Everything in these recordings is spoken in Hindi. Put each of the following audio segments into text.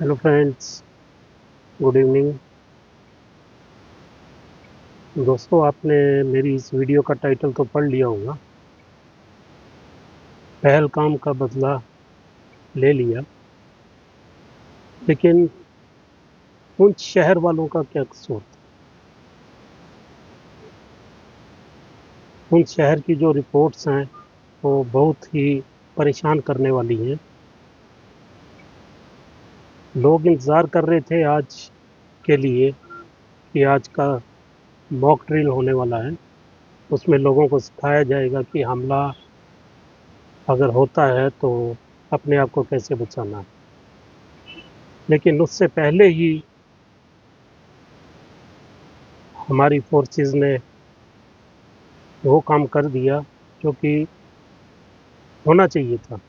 Hello friends, good evening. दोस्तों, आपने मेरी इस वीडियो का टाइटल तो पढ़ लिया होगा। पहलगाम का बदला ले लिया, लेकिन उन शहर वालों का क्या कसूर था? उन शहर की जो रिपोर्ट्स हैं वो बहुत ही परेशान करने वाली हैं। लोग इंतज़ार कर रहे थे आज के लिए कि आज का मॉक ड्रिल होने वाला है। उसमें लोगों को सिखाया जाएगा कि हमला अगर होता है तो अपने आप को कैसे बचाना है। लेकिन उससे पहले ही हमारी फोर्सेस ने वो काम कर दिया जो कि होना चाहिए था।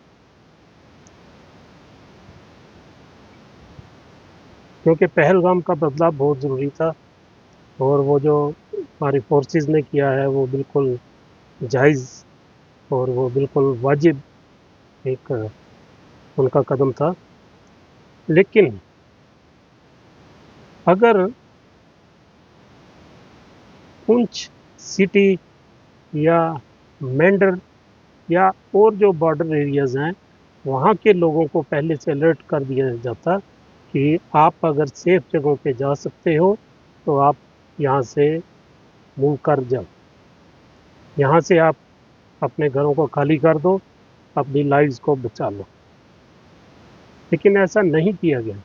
क्योंकि पहलगाम का बदलाव बहुत ज़रूरी था, और वो जो हमारी फोर्सेस ने किया है वो बिल्कुल जायज़ और वो बिल्कुल वाजिब एक उनका कदम था। लेकिन अगर पुंछ सिटी या मेंढर या और जो बॉर्डर एरियाज़ हैं वहाँ के लोगों को पहले से अलर्ट कर दिया जाता कि आप अगर सेफ जगहों पे जा सकते हो तो आप यहाँ से मूव कर जाओ, यहाँ से आप अपने घरों को खाली कर दो, अपनी लाइव्स को बचा लो। लेकिन ऐसा नहीं किया गया।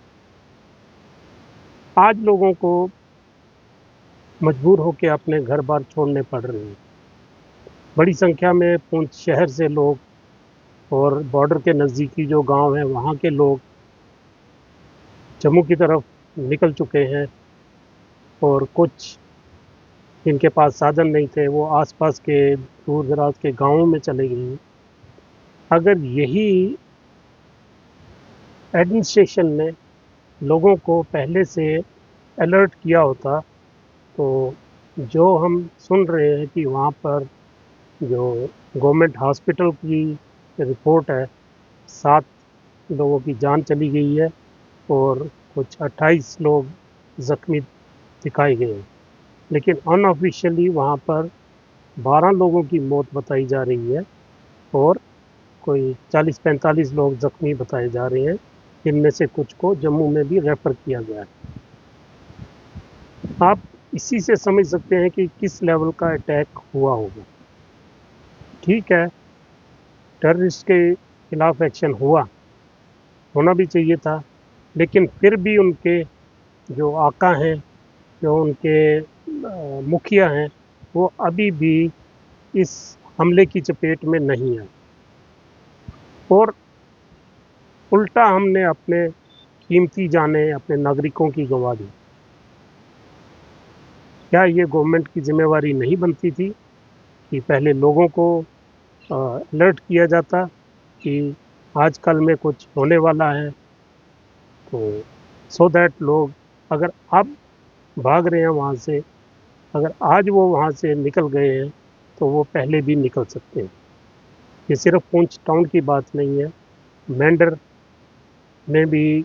आज लोगों को मजबूर होकर अपने घर बार छोड़ने पड़ रहे हैं। बड़ी संख्या में पुंछ शहर से लोग और बॉर्डर के नज़दीकी जो गांव हैं वहाँ के लोग जम्मू की तरफ निकल चुके हैं, और कुछ जिनके पास साधन नहीं थे वो आसपास के दूर दराज के गांवों में चले गए हैं। अगर यही एडमिनिस्ट्रेशन ने लोगों को पहले से अलर्ट किया होता तो जो हम सुन रहे हैं कि वहाँ पर जो गवर्नमेंट हॉस्पिटल की रिपोर्ट है, 7 लोगों की जान चली गई है और कुछ 28 लोग जख्मी दिखाए गए हैं। लेकिन अनऑफिशियली वहाँ पर 12 लोगों की मौत बताई जा रही है और कोई 40-45 लोग जख्मी बताए जा रहे हैं, जिनमें से कुछ को जम्मू में भी रेफर किया गया है। आप इसी से समझ सकते हैं कि किस लेवल का अटैक हुआ होगा। ठीक है, टेररिस्ट के खिलाफ एक्शन होना भी चाहिए था, लेकिन फिर भी उनके जो आका हैं, जो उनके मुखिया हैं, वो अभी भी इस हमले की चपेट में नहीं आए, और उल्टा हमने अपने कीमती जानें अपने नागरिकों की गंवा दी। क्या ये गवर्नमेंट की जिम्मेवारी नहीं बनती थी कि पहले लोगों को अलर्ट किया जाता कि आजकल में कुछ होने वाला है, तो सो दैट लोग अगर अब भाग रहे हैं वहाँ से, अगर आज वो वहाँ से निकल गए हैं तो वो पहले भी निकल सकते हैं। ये सिर्फ पुंछ टाउन की बात नहीं है, मेंढर में भी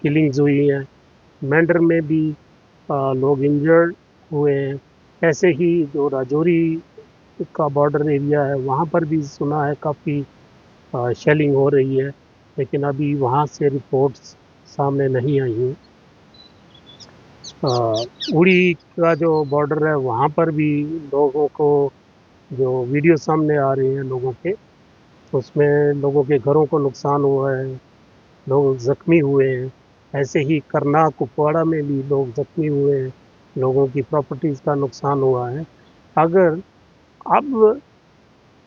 किलिंग्स हुई हैं, मेंढर में भी लोग इंजर्ड हुए हैं। ऐसे ही जो राजौरी का बॉर्डर एरिया है वहाँ पर भी सुना है काफ़ी शेलिंग हो रही है, लेकिन अभी वहाँ से रिपोर्ट्स सामने नहीं आई हैं। उड़ी का जो बॉर्डर है वहाँ पर भी लोगों को जो वीडियो सामने आ रहे हैं लोगों के, उसमें लोगों के घरों को नुकसान हुआ है, लोग ज़ख्मी हुए हैं। ऐसे ही करनाल कुपवाड़ा में भी लोग ज़ख्मी हुए हैं, लोगों की प्रॉपर्टीज़ का नुकसान हुआ है। अगर अब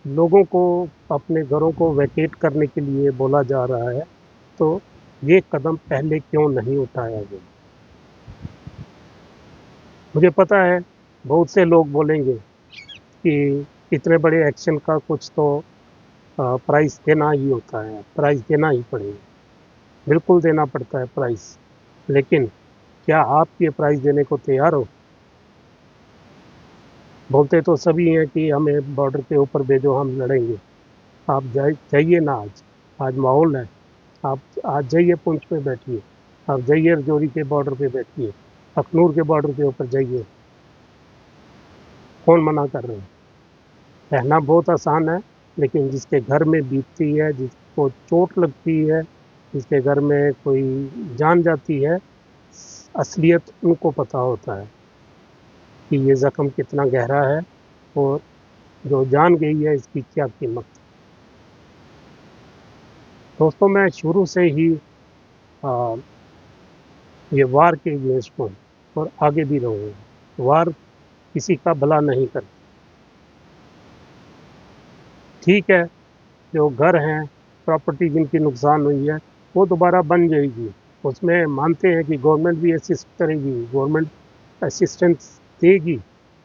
लोगों को अपने घरों को वैकेट करने के लिए बोला जा रहा है तो ये कदम पहले क्यों नहीं उठाया गया? मुझे पता है बहुत से लोग बोलेंगे कि इतने बड़े एक्शन का कुछ तो प्राइस देना ही होता है, प्राइस देना ही पड़ेगा। बिल्कुल देना पड़ता है प्राइस, लेकिन क्या आप ये प्राइस देने को तैयार हो? बोलते तो सभी हैं कि हमें बॉर्डर के ऊपर भेजो, हम लड़ेंगे। आप जाइए ना, आज आज माहौल है, आप आज जाइए पुंछ में बैठिए, आप जाइए रजौरी के बॉर्डर पे बैठिए, अखनूर के बॉर्डर के ऊपर जाइए, कौन मना कर रहे हैं? कहना बहुत आसान है, लेकिन जिसके घर में बीतती है, जिसको चोट लगती है, जिसके घर में कोई जान जाती है, असलियत उनको पता होता है कि ये जख्म कितना गहरा है और जो जान गई है इसकी क्या कीमत। दोस्तों, मैं शुरू से ही आ, ये वार के अगेंस्ट हूँ और आगे भी रहूँगा। वार किसी का भला नहीं करती। ठीक है, जो घर हैं, प्रॉपर्टी जिनकी नुकसान हुई है, वो दोबारा बन जाएगी। उसमें मानते हैं कि गवर्नमेंट भी असिस्ट करेगी, गवर्नमेंट असिस्टेंस देगी,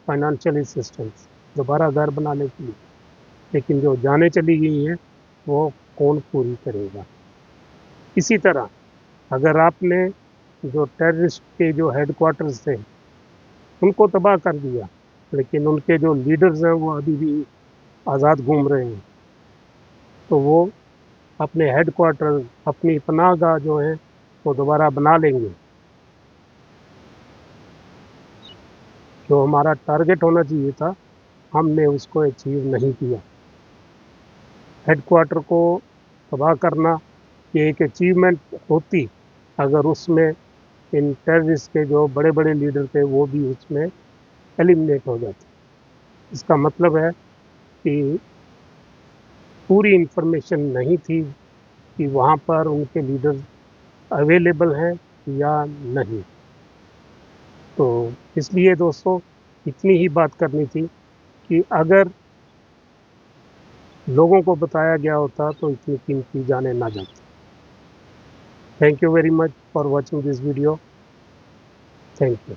फाइनेंशियल असिस्टेंस दोबारा घर बनाने के लिए। लेकिन जो जाने चली गई हैं वो कौन पूरी करेगा? इसी तरह अगर आपने जो टेररिस्ट के जो हेडक्वार्टर्स थे उनको तबाह कर दिया, लेकिन उनके जो लीडर्स हैं वो अभी भी आज़ाद घूम रहे हैं, तो वो अपने हेडक्वार्टर, अपनी पनाहगाह जो है वो दोबारा बना लेंगे। जो हमारा टारगेट होना चाहिए था, हमने उसको अचीव नहीं किया। हेडक्वार्टर को तबाह करना ये एक अचीवमेंट होती अगर उसमें इन टेररिस्ट के जो बड़े बड़े लीडर थे वो भी उसमें एलिमिनेट हो जाते। इसका मतलब है कि पूरी इंफॉर्मेशन नहीं थी कि वहाँ पर उनके लीडर अवेलेबल हैं या नहीं। तो इसलिए दोस्तों, इतनी ही बात करनी थी कि अगर लोगों को बताया गया होता तो इतनी कीमती जाने ना जाती। Thank you very much for watching this video. Thank you.